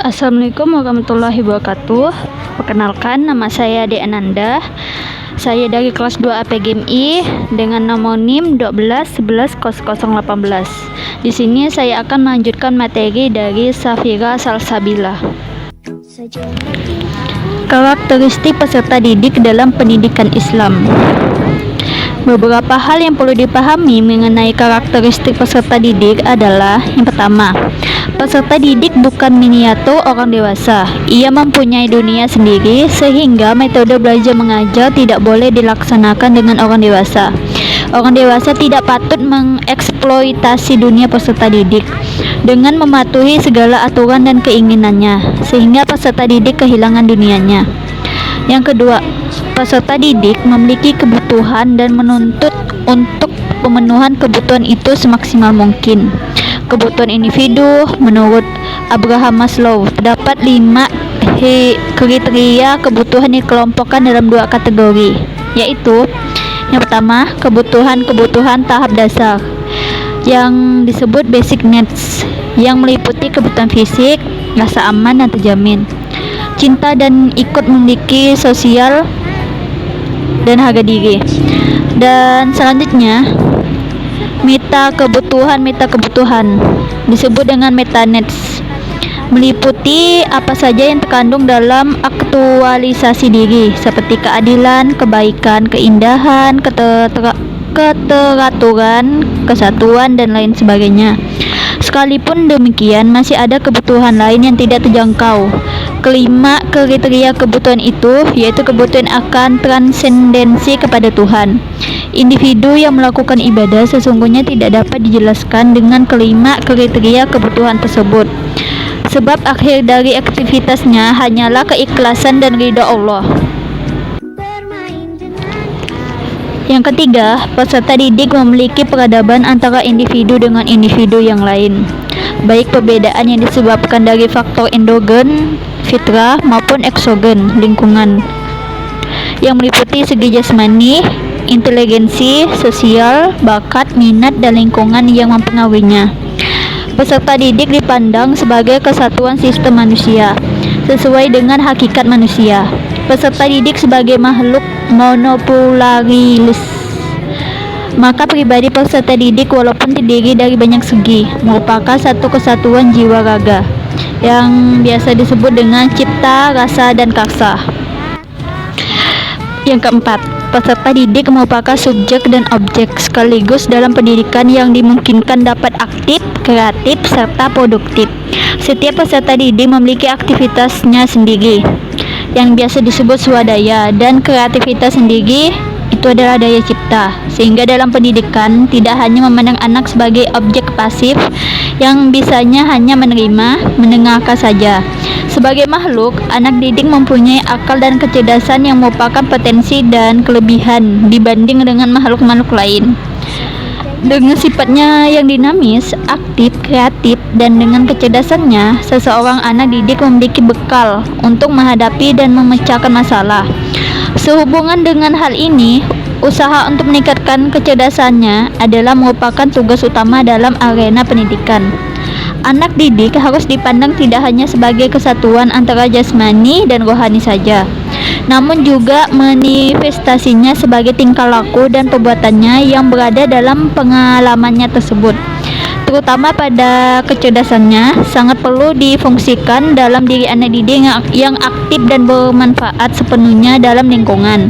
Assalamualaikum warahmatullahi wabarakatuh. Perkenalkan, nama saya Ade Ananda. Saya dari kelas 2 APGMI dengan nomor NIM 12110018. Di sini saya akan melanjutkan materi dari Safira Salsabila. Karakteristik peserta didik dalam pendidikan Islam. Beberapa hal yang perlu dipahami mengenai karakteristik peserta didik adalah: yang pertama, peserta didik bukan miniatur orang dewasa. Ia mempunyai dunia sendiri sehingga metode belajar mengajar tidak boleh dilaksanakan dengan orang dewasa. Orang dewasa tidak patut mengeksploitasi dunia peserta didik dengan mematuhi segala aturan dan keinginannya, sehingga peserta didik kehilangan dunianya. Yang kedua, peserta didik memiliki kebutuhan dan menuntut untuk pemenuhan kebutuhan itu semaksimal mungkin. Kebutuhan individu menurut Abraham Maslow terdapat 5 kriteria kebutuhan dikelompokkan dalam 2 kategori, yaitu: yang pertama, kebutuhan tahap dasar yang disebut basic needs, yang meliputi kebutuhan fisik, rasa aman dan terjamin, cinta dan ikut memiliki sosial, dan harga diri. Dan selanjutnya, meta kebutuhan disebut dengan meta needs, meliputi apa saja yang terkandung dalam aktualisasi diri seperti keadilan, kebaikan, keindahan, keteraturan, kesatuan, dan lain sebagainya. Sekalipun demikian, masih ada kebutuhan lain yang tidak terjangkau. Kelima kriteria kebutuhan itu yaitu kebutuhan akan transendensi kepada Tuhan. Individu yang melakukan ibadah sesungguhnya tidak dapat dijelaskan dengan kelima kriteria kebutuhan tersebut, sebab akhir dari aktivitasnya hanyalah keikhlasan dan ridha Allah. Yang ketiga, peserta didik memiliki peradaban antara individu dengan individu yang lain, baik perbedaan yang disebabkan dari faktor endogen, fitrah, maupun eksogen, lingkungan, yang meliputi segi jasmani, inteligensi, sosial, bakat, minat, dan lingkungan yang mempengaruhinya. Peserta didik dipandang sebagai kesatuan sistem manusia, sesuai dengan hakikat manusia. Peserta didik sebagai makhluk monopolaris, maka pribadi peserta didik walaupun terdiri dari banyak segi merupakan satu kesatuan jiwa raga yang biasa disebut dengan cipta, rasa, dan karsa. Yang keempat, peserta didik merupakan subjek dan objek sekaligus dalam pendidikan yang dimungkinkan dapat aktif, kreatif, serta produktif. Setiap peserta didik memiliki aktivitasnya sendiri yang biasa disebut swadaya, dan kreativitas sendiri itu adalah daya cipta, sehingga dalam pendidikan tidak hanya memandang anak sebagai objek pasif yang bisanya hanya menerima, mendengarkan saja. Sebagai makhluk, anak didik mempunyai akal dan kecerdasan yang merupakan potensi dan kelebihan dibanding dengan makhluk-makhluk lain. Dengan sifatnya yang dinamis, aktif, kreatif, dan dengan kecerdasannya, seseorang anak didik memiliki bekal untuk menghadapi dan memecahkan masalah. Sehubungan dengan hal ini, usaha untuk meningkatkan kecerdasannya adalah merupakan tugas utama dalam arena pendidikan. Anak didik harus dipandang tidak hanya sebagai kesatuan antara jasmani dan rohani saja, namun juga manifestasinya sebagai tingkah laku dan perbuatannya yang berada dalam pengalamannya tersebut. Terutama pada kecerdasannya, sangat perlu difungsikan dalam diri anak didik yang aktif dan bermanfaat sepenuhnya dalam lingkungan.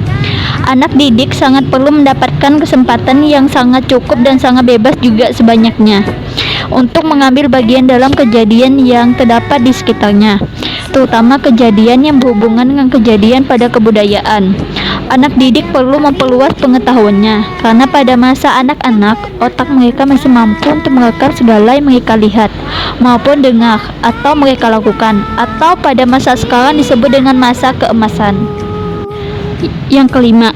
Anak didik sangat perlu mendapatkan kesempatan yang sangat cukup dan sangat bebas juga sebanyaknya untuk mengambil bagian dalam kejadian yang terdapat di sekitarnya, terutama kejadian yang berhubungan dengan kejadian pada kebudayaan. Anak didik perlu memperluas pengetahuannya, karena pada masa anak-anak, otak mereka masih mampu untuk merekam segala yang mereka lihat maupun dengar atau mereka lakukan, atau pada masa sekarang disebut dengan masa keemasan. Yang kelima,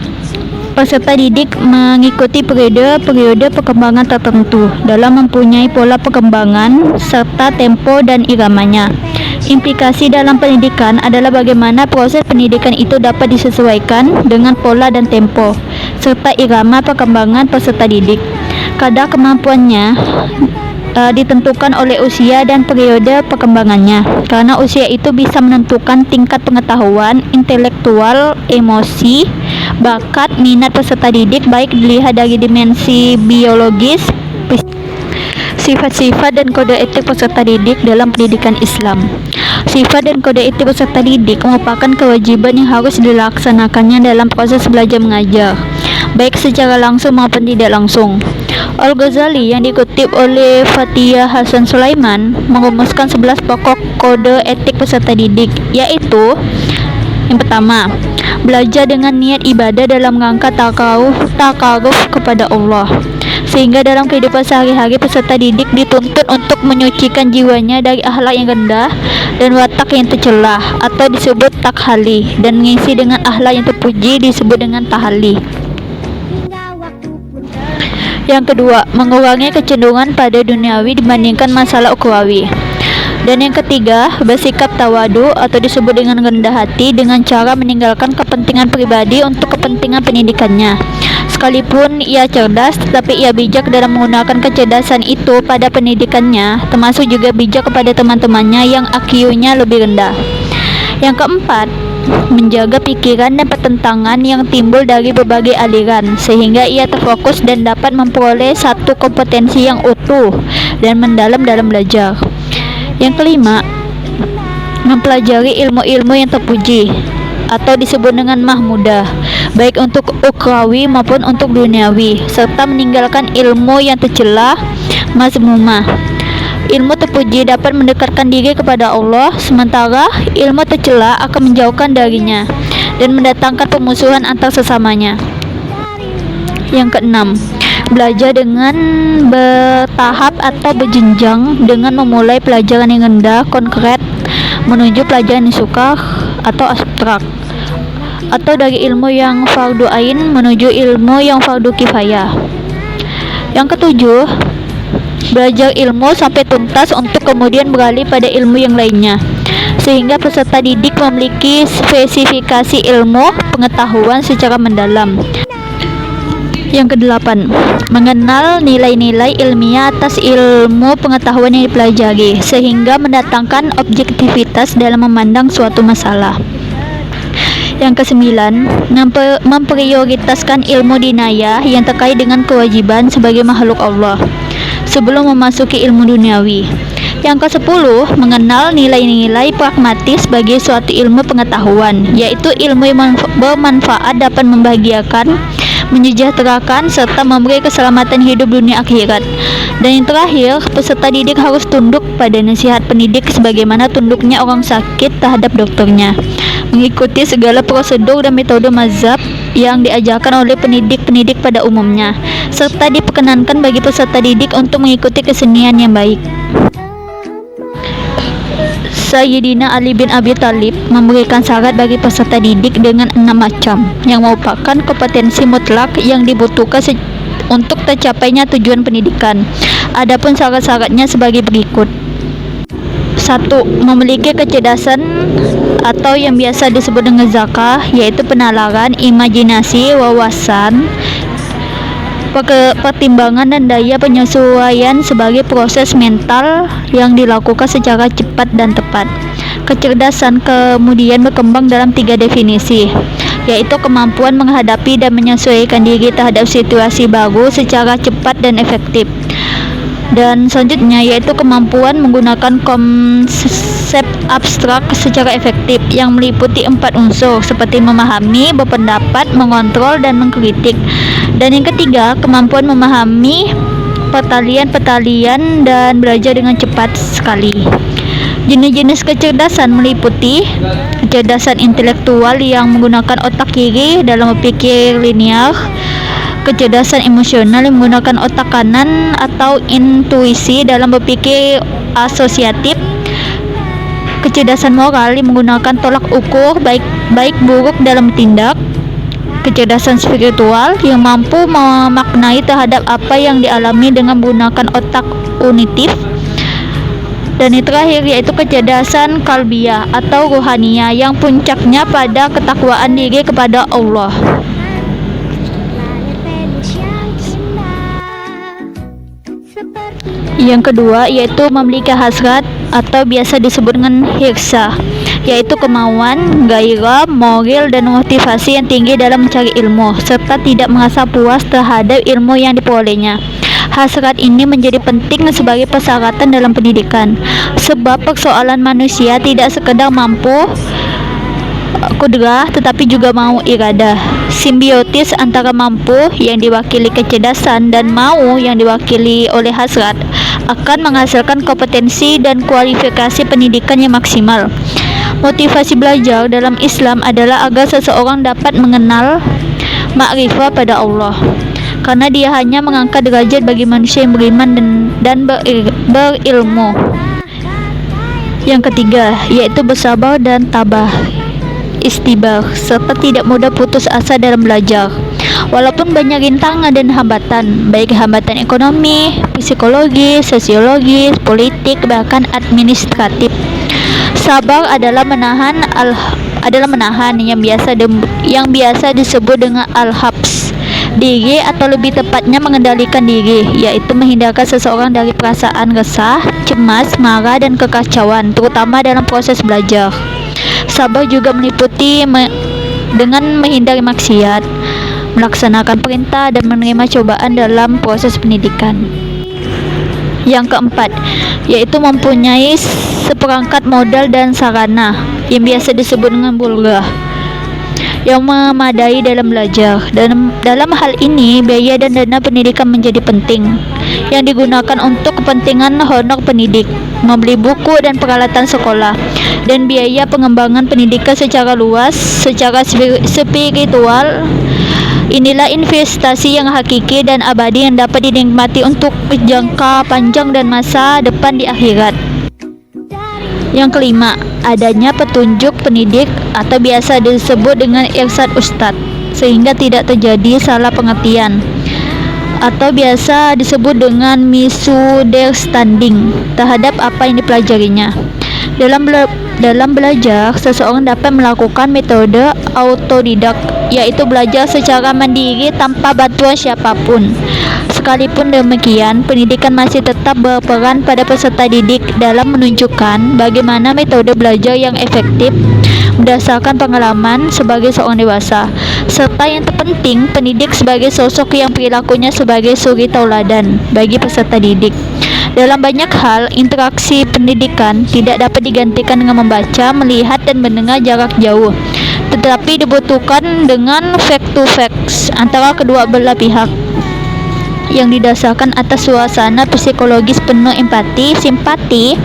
peserta didik mengikuti periode perkembangan tertentu dalam mempunyai pola perkembangan serta tempo dan iramanya. Implikasi dalam pendidikan adalah bagaimana proses pendidikan itu dapat disesuaikan dengan pola dan tempo serta irama perkembangan peserta didik. Kadar kemampuannya ditentukan oleh usia dan periode perkembangannya, karena usia itu bisa menentukan tingkat pengetahuan, intelektual, emosi, bakat, minat peserta didik, baik dilihat dari dimensi biologis, sifat-sifat dan kode etik peserta didik dalam pendidikan Islam. Sifat dan kode etik peserta didik merupakan kewajiban yang harus dilaksanakannya dalam proses belajar mengajar, baik secara langsung maupun tidak langsung. Al-Ghazali yang dikutip oleh Fathia Hasan Sulaiman merumuskan 11 pokok kode etik peserta didik, yaitu yang pertama, belajar dengan niat ibadah dalam rangka takaruf kepada Allah, sehingga dalam kehidupan sehari-hari peserta didik dituntut untuk menyucikan jiwanya dari akhlak yang rendah dan watak yang tercelah atau disebut takhali, dan mengisi dengan akhlak yang terpuji disebut dengan tahali. Yang kedua, mengurangi kecenderungan pada duniawi dibandingkan masalah ukhrawi. Dan yang ketiga, bersikap tawadu atau disebut dengan rendah hati dengan cara meninggalkan kepentingan pribadi untuk kepentingan pendidikannya. Sekalipun ia cerdas, tetapi ia bijak dalam menggunakan kecerdasan itu pada pendidikannya, termasuk juga bijak kepada teman-temannya yang IQ-nya lebih rendah. Yang keempat, menjaga pikiran dan pertentangan yang timbul dari berbagai aliran, sehingga ia terfokus dan dapat memperoleh satu kompetensi yang utuh dan mendalam dalam belajar. Yang kelima, mempelajari ilmu-ilmu yang terpuji atau disebut dengan mahmudah, baik untuk ukhrawi maupun untuk duniawi, serta meninggalkan ilmu yang tercela, mazmumah. Ilmu terpuji dapat mendekatkan diri kepada Allah, sementara ilmu tercela akan menjauhkan darinya dan mendatangkan permusuhan antar sesamanya. Yang keenam, belajar dengan bertahap atau berjenjang dengan memulai pelajaran yang rendah, konkret, menuju pelajaran yang sukar atau abstrak, atau dari ilmu yang fardu ain menuju ilmu yang fardu kifayah. Yang ketujuh, belajar ilmu sampai tuntas untuk kemudian beralih pada ilmu yang lainnya, sehingga peserta didik memiliki spesifikasi ilmu pengetahuan secara mendalam. Yang kedelapan, mengenal nilai-nilai ilmiah atas ilmu pengetahuan yang dipelajari, sehingga mendatangkan objektivitas dalam memandang suatu masalah. Yang kesembilan, memprioritaskan ilmu dinayah yang terkait dengan kewajiban sebagai makhluk Allah sebelum memasuki ilmu duniawi. Yang ke-10, mengenal nilai-nilai pragmatis bagi suatu ilmu pengetahuan, yaitu ilmu yang bermanfaat, dapat membahagiakan, menyejahterakan, serta memberi keselamatan hidup dunia akhirat. Dan yang terakhir, peserta didik harus tunduk pada nasihat pendidik sebagaimana tunduknya orang sakit terhadap dokternya, mengikuti segala prosedur dan metode mazhab yang diajarkan oleh pendidik-pendidik pada umumnya, serta diperkenankan bagi peserta didik untuk mengikuti kesenian yang baik. Sayyidina Ali bin Abi Thalib memberikan syarat bagi peserta didik dengan 6 macam, yang merupakan kompetensi mutlak yang dibutuhkan untuk tercapainya tujuan pendidikan. Adapun syarat-syaratnya sebagai berikut. 1. Memiliki kecerdasan atau yang biasa disebut dengan zakah, yaitu penalaran, imajinasi, wawasan, pertimbangan dan daya penyesuaian sebagai proses mental yang dilakukan secara cepat dan tepat. Kecerdasan kemudian berkembang dalam 3 definisi, yaitu kemampuan menghadapi dan menyesuaikan diri terhadap situasi baru secara cepat dan efektif. Dan selanjutnya yaitu kemampuan menggunakan konsep abstrak secara efektif yang meliputi 4 unsur seperti memahami, berpendapat, mengontrol, dan mengkritik. Dan yang ketiga, kemampuan memahami pertalian dan belajar dengan cepat sekali. Jenis-jenis kecerdasan meliputi kecerdasan intelektual yang menggunakan otak kiri dalam berpikir linear, kecerdasan emosional yang menggunakan otak kanan atau intuisi dalam berpikir asosiatif, kecerdasan moral yang menggunakan tolak ukur baik buruk dalam tindak, kecerdasan spiritual yang mampu memaknai terhadap apa yang dialami dengan menggunakan otak unitif, dan yang terakhir yaitu kecerdasan kalbiyah atau ruhaniyah yang puncaknya pada ketakwaan diri kepada Allah. Yang kedua yaitu memiliki hasrat atau biasa disebut dengan hirsa, yaitu kemauan, gairah, moral, dan motivasi yang tinggi dalam mencari ilmu, serta tidak merasa puas terhadap ilmu yang diperolehnya. Hasrat ini menjadi penting sebagai persyaratan dalam pendidikan, sebab persoalan manusia tidak sekedar mampu kudrah tetapi juga mau iradah. Simbiotis antara mampu yang diwakili kecerdasan dan mau yang diwakili oleh hasrat akan menghasilkan kompetensi dan kualifikasi pendidikan yang maksimal. Motivasi belajar dalam Islam adalah agar seseorang dapat mengenal makrifah pada Allah, karena dia hanya mengangkat derajat bagi manusia yang beriman dan berilmu. Yang ketiga yaitu bersabar dan tabah, istibar, serta tidak mudah putus asa dalam belajar. Walaupun banyak rintangan dan hambatan, baik hambatan ekonomi, psikologi, sosiologi, politik, bahkan administratif, sabar adalah menahan yang biasa disebut dengan al-habs diri, atau lebih tepatnya mengendalikan diri, yaitu menghindarkan seseorang dari perasaan resah, cemas, marah, dan kekacauan, terutama dalam proses belajar. Sabar juga meliputi dengan menghindari maksiat, melaksanakan perintah, dan menerima cobaan dalam proses pendidikan. Yang keempat yaitu mempunyai seperangkat modal dan sarana yang biasa disebut dengan bulgah yang memadai dalam belajar. Dalam hal ini, biaya dan dana pendidikan menjadi penting, yang digunakan untuk kepentingan honor pendidik, membeli buku dan peralatan sekolah, dan biaya pengembangan pendidikan secara luas, secara spiritual. Inilah investasi yang hakiki dan abadi yang dapat dinikmati untuk jangka panjang dan masa depan di akhirat. Yang kelima, adanya petunjuk pendidik atau biasa disebut dengan irsyad ustadz, sehingga tidak terjadi salah pengertian, atau biasa disebut dengan misunderstanding terhadap apa yang dipelajarinya. Dalam belajar, seseorang dapat melakukan metode autodidak, yaitu belajar secara mandiri tanpa bantuan siapapun. Sekalipun demikian, pendidikan masih tetap berperan pada peserta didik dalam menunjukkan bagaimana metode belajar yang efektif berdasarkan pengalaman sebagai seorang dewasa, serta yang terpenting, pendidik sebagai sosok yang perilakunya sebagai suri tauladan bagi peserta didik. Dalam banyak hal, interaksi pendidikan tidak dapat digantikan dengan membaca, melihat, dan mendengar jarak jauh, tetapi dibutuhkan dengan face-to-face antara kedua belah pihak, yang didasarkan atas suasana psikologis penuh empati, simpati,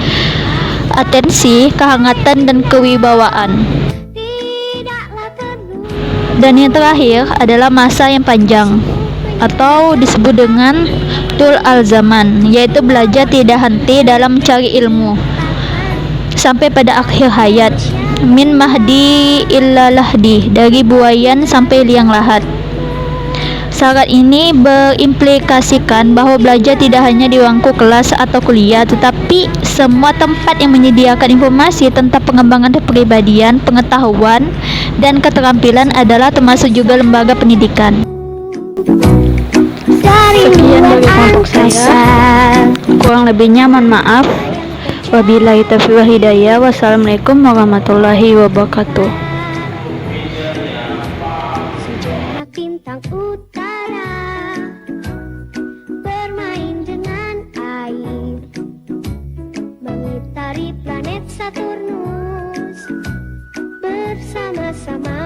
atensi, kehangatan, dan kewibawaan. Dan yang terakhir adalah masa yang panjang, atau disebut dengan tul al-zaman, yaitu belajar tidak henti dalam mencari ilmu sampai pada akhir hayat. Min mahdi illa lahdi, dari buayan sampai liang lahat. Syarat ini berimplikasikan bahwa belajar tidak hanya di bangku kelas atau kuliah, tetapi semua tempat yang menyediakan informasi tentang pengembangan kepribadian, pengetahuan, dan keterampilan adalah termasuk juga lembaga pendidikan. Sekian dari kelompok saya, kurang lebihnya mohon maaf. Wabillahi taufiq wal hidayah. Wassalamualaikum warahmatullahi wabarakatuh. Sejarah bintang utara bermain dengan air, mengitari planet Saturnus bersama-sama.